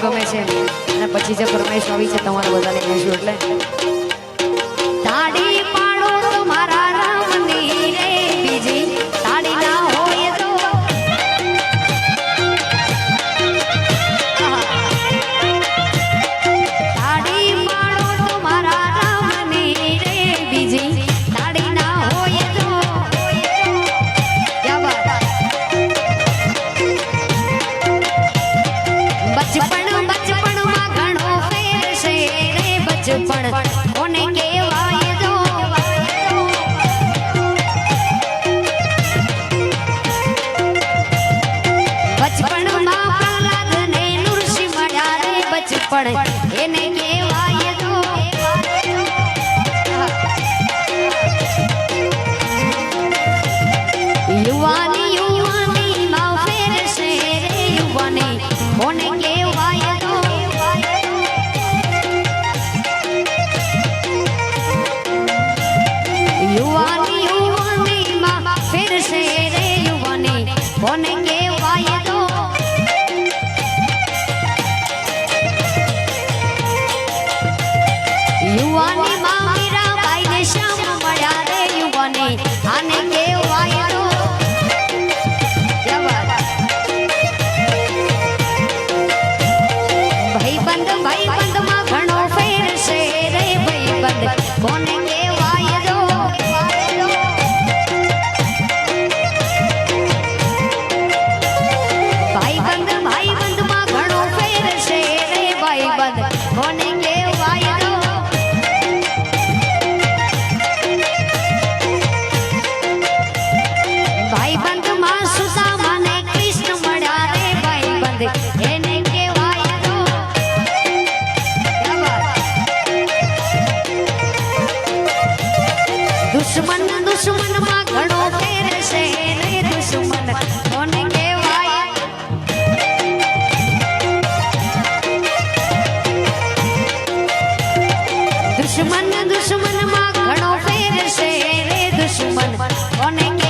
ગમે છે અને પછી જે ફરમાઈશ આવી છે તમારે બધાને કહીશું એટલે તાળી પાડો તો મારા રામની રે બીજી તાળી ના હોય તો તાળી પાડો તો મારા રામની રે બીજી તાળી ના હોય તો ક્યા બાત બચપણ બચપણમાં ઘણો ફેર છે રે બચપણ કોને કહેવાય તો બચપણમાં પ્રહલાદને નૃષિ મળ્યા રે બચપણ એને કહેવાય તો યુવાની યુવાનીમાં ફેર છે રે યુવાની કોને કહેવાય તો યુવાની યુવાનીમાં ફેર છે રે યુવાની કોને કહેવાય તો યુવાનીમાં મીરાબાઈને શ્યામ મળ્યા રે યુવાની આને કહેવાય તો ભાઈબંધમાં ઘણો ફેર છે રે ભાઈબંધ કોને કહેવાય તો ભાઈબંધમાં ઘણો ફેર છે રે ભાઈબંધ કોને કહેવાય તો ભાઈબંધમાં સુદામાને કૃષ્ણ મળ્યા રે ભાઈબંધ એને કહેવાય તો દુશ્મન દુશ્મનમાં ઘણો ફેર છે રે દુશ્મન કોને કહેવાય દુશ્મન દુશ્મનમાં ઘણો ફેર છે રે દુશ્મન કોને